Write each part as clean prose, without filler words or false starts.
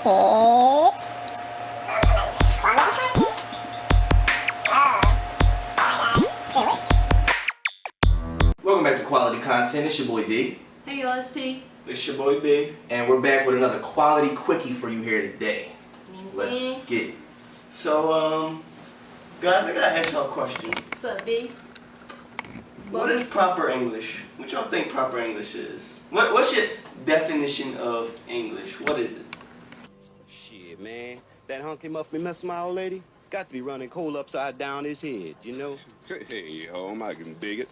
Welcome back to Quality Content. It's your boy D. Hey y'all, it's T. It's your boy B. And we're back with another Quality Quickie for you here today. Let's get it. So, guys, I gotta ask y'all a question. What's up, B? What is proper English? What y'all think proper English is? What's your definition of English? What is it? Shit, man. That hunky must be messing my old lady. Got to be running coal upside down his head, you know? Hey, home, I can dig it.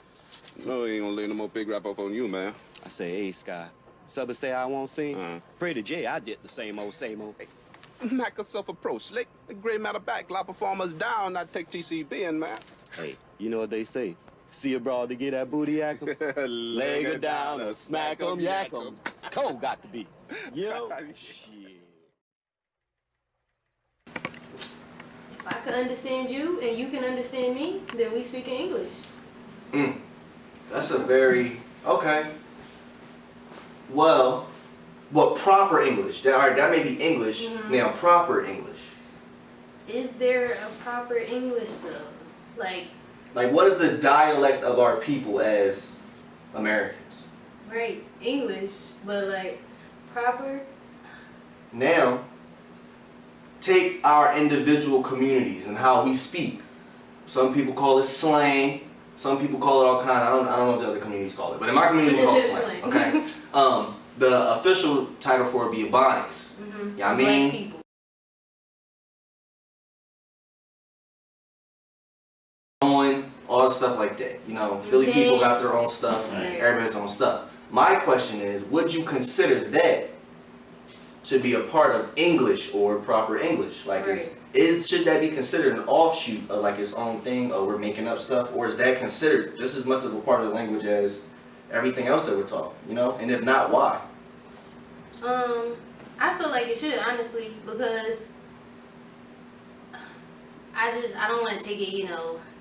No, he ain't gonna lay no more big rap up on you, man. I say, hey, Sky. Subba say I won't sing. Pray to Jay, I did the same old, same old. Hey, knock yourself a pro slick. The gray matter back, lot performers down, not take TCB in, man. Hey, you know what they say? See a broad to get that booty yak 'em. Leg her down or smack 'em, yak 'em. Cole got to be. You know? Shit. If I can understand you and you can understand me, then we speak in English. That's a very okay. Well, what proper English? That may be English. Now, proper English. Is there a proper English though? Like, what is the dialect of our people as Americans? Right, English, but proper. Now, take our individual communities and how we speak. Some people call it slang. Some people call it all kinds. I don't know what the other communities call it, but in my community we call it slang. Okay. The official title for it be Ebonics. Yeah, I mean. Black people. All stuff like that. You know, Philly people got their own stuff. Right. Everybody's own stuff. My question is, would you consider that to be a part of English or proper English? Like, should that be considered an offshoot of like its own thing, or we're making up stuff, or is that considered just as much of a part of the language as everything else that we're talking? You know, and if not, why? I feel like it should, honestly, because I don't want to take it,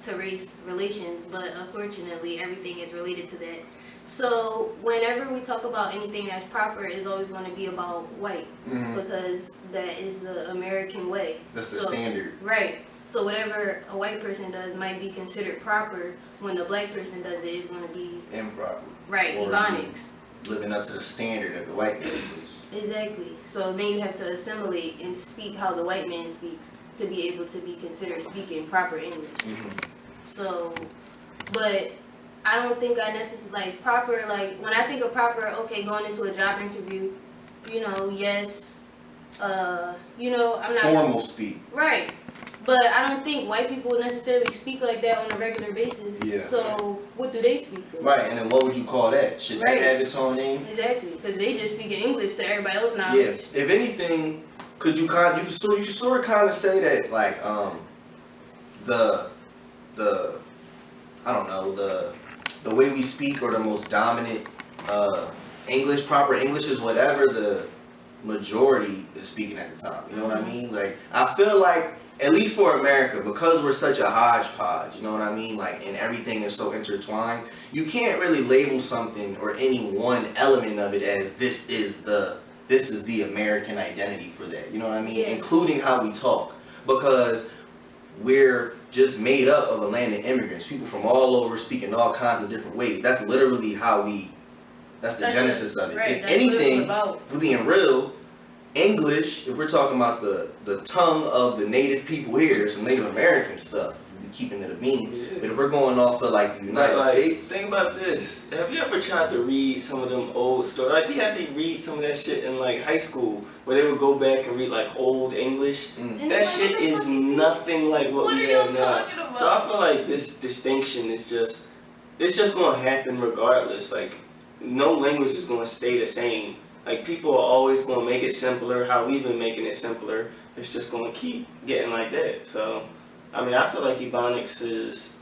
to race relations, but unfortunately everything is related to that. So whenever we talk about anything that's proper, it's always going to be about white, because that is the American way. That's the standard. Right. So whatever a white person does might be considered proper, when the black person does it, it's going to be improper. Right, or Ebonics. Living up to the standard of the white man, please. Exactly. So then you have to assimilate and speak how the white man speaks to be able to be considered speaking proper English. So, but I don't think I necessarily, proper, when I think of proper, okay, going into a job interview, yes, I'm not. Formal speak. Right. But I don't think white people necessarily speak like that on a regular basis. Yeah. So what do they speak then? Right, and then what would you call that? Should that have its own name? Exactly, because they just speak in English to everybody else now. Yeah. If anything, could you sort of kind of say that the way we speak, or the most dominant English, proper English, is whatever the majority is speaking at the time. You know what I mean? I feel like, at least for America, because we're such a hodgepodge, you know what I mean? And everything is so intertwined, you can't really label something or any one element of it as this is the American identity for that. You know what I mean? Yeah. Including how we talk, because we're just made up of a land of immigrants, people from all over speaking all kinds of different ways. That's literally that's the genesis of it. Right, if anything, if we're being real, English, if we're talking about the tongue of the native people here, some Native American stuff, we're keeping it a bean. Yeah. But if we're going off of the United States. Think about this. Have you ever tried to read some of them old stories? We had to read some of that shit in high school, where they would go back and read old English. That shit is nothing like what we have now. About? So I feel like this distinction is just going to happen regardless. No language is going to stay the same. People are always going to make it simpler. How we've been making it simpler, it's just going to keep getting like that. So, I feel like Ebonics is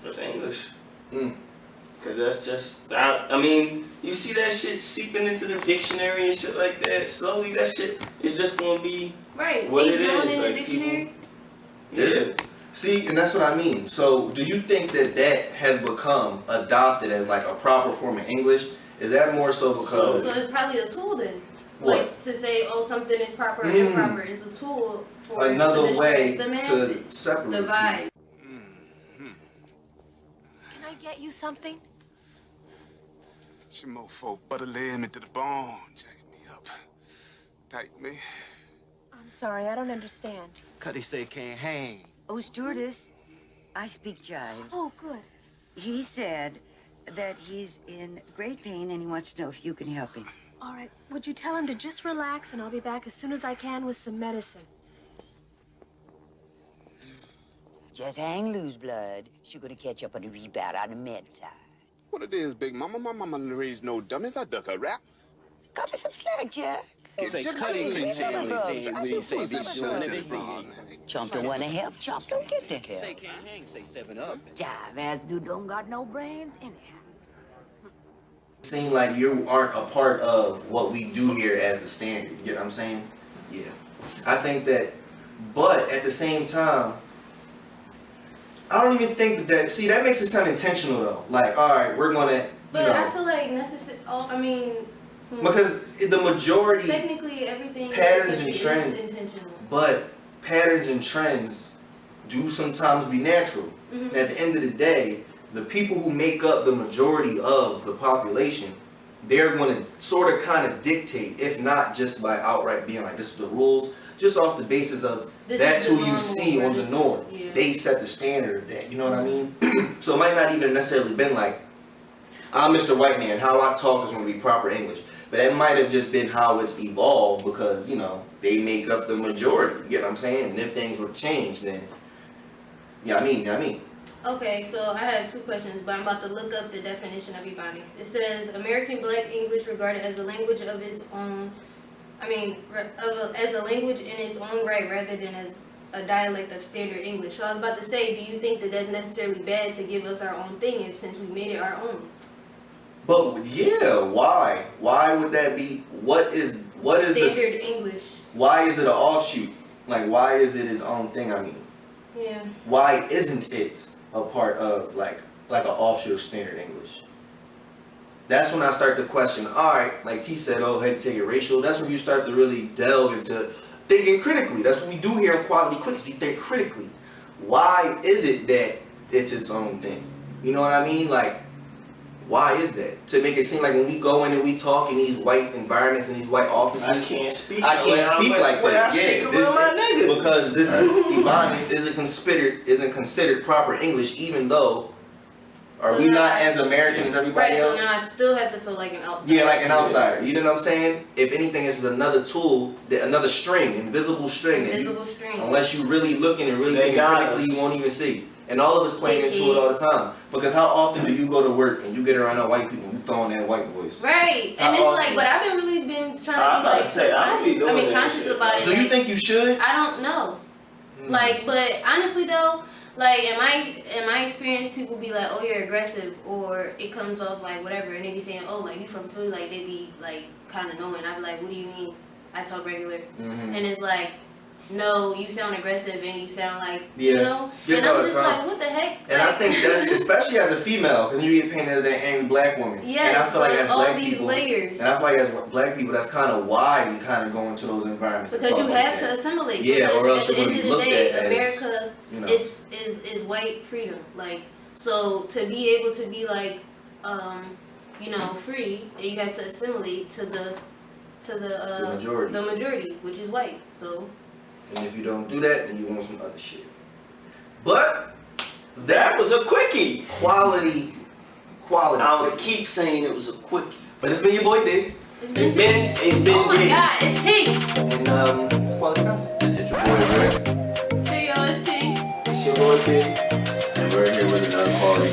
just English. Because that's just, you see that shit seeping into the dictionary and shit like that. Slowly, that shit is just going to be what it is. In the dictionary? Yeah. See, and that's what I mean. So, do you think that has become adopted as a proper form of English? Is that more so because... So it's probably a tool then. Like to say, oh, something is proper or improper is a tool for another to way the to masses, separate the vibe. Can I get you something? It's your mofo butter laying me to the bone, jacking me up. Tight me. I'm sorry, I don't understand. Cuddy say can't hang. Oh, stewardess, I speak jive. Oh, good. He said that he's in great pain and he wants to know if you can help him. All right, would you tell him to just relax and I'll be back as soon as I can with some medicine. Just hang loose, blood. She's gonna catch up on the rebound on the med side. What it is, Big Mama? My mama raised no dummies. I duck her rap. Cut me some slack, Jack. Say Cuddy ain't say be doing everything. Chump don't wanna help, Chump don't get the Say help. can't hang, say 7 Up. Jive ass dude don't got no brains anyhow. Seem like you aren't a part of what we do here as the standard. You get what I'm saying? Yeah. I think that, but at the same time, I don't even think that. See, that makes it sound intentional though. Like, all right, we're gonna. But I feel like necessary. I mean, because the majority technically everything patterns and is trends, intentional. but patterns and trends do sometimes be natural. And at the end of the day, the people who make up the majority of the population, they're going to sort of kind of dictate, if not just by outright being like, this is the rules, just off the basis of This that's is the who you normal, see or on the this norm. is- yeah. They set the standard of that, you know what I mean? So it might not even necessarily been like, I'm Mr. White Man, how I talk is going to be proper English. But that might have just been how it's evolved because, you know, they make up the majority, you get what I'm saying? And if things were to change, then, I mean. Okay, so I have two questions, but I'm about to look up the definition of Ebonics. It says American Black English regarded as a language of its own, as a language in its own right rather than as a dialect of standard English. So I was about to say, do you think that that's necessarily bad to give us our own thing since we made it our own? But yeah, why? Why would that be? What is Standard English. Why is it an offshoot? Like, why is it its own thing? I mean, Yeah. why isn't it a part of like an offshoot of standard English? That's when I start to question. All right, like T said, oh, had to take it racial. That's when you start to really delve into thinking critically. That's what we do here in Quality Quickie. We think critically. Why is it that it's its own thing? You know what I mean? Like, why is that? To make it seem like when we go in and we talk in these white environments and these white offices, I can't speak. I can't speak like this. Yeah, This, because this is Ebonics isn't considered proper English, even though are So we now not as American as everybody Right, else? so now I still have to feel like an outsider. Yeah, like an outsider. You know what I'm saying? If anything, this is another tool, another string, invisible string. that you- Invisible string. Unless you really looking and really They thinking got critically, us. you won't even see. And all of us playing into it all the time. Because how often do you go to work and you get around other white people, you throwing that white voice? Right, How and it's often? like, but I've been really I'm trying to be about like, to say, I don't be doing that conscious shit. about it. Do you like, think you should? I don't know. Like, but honestly though, like in my experience, people be like, oh, you're aggressive, or it comes off like whatever, and they be saying, oh, like you from Philly, like they be like kind of knowing. I be like, what do you mean? I talk regular, and it's like, no, you sound aggressive and you sound like, you know, Yeah, and no, I'm it's just fine. like, what the heck? And I Like, think that's, especially as a female, because you get painted as that angry black woman. yes, And I feel so like it's as all black these people, layers. and I feel like as black people, that's kind of why we kind of go into those environments. and Because talk you like have that. to assimilate. Yeah, because or else at the you're end gonna of be the looked day, at as, America you know. is white freedom. Like, so to be able to be like, you know, free, you have to assimilate to the majority, which is white. So. And if you don't do that, then you want some other shit. But that was a quickie. quality. I would keep saying it was a quickie. But it's been your boy Dig, It's been Oh my big. God, it's T. and it's quality content. It's your boy Rick. Hey y'all, it's T. It's your boy Big. And we're here with another quality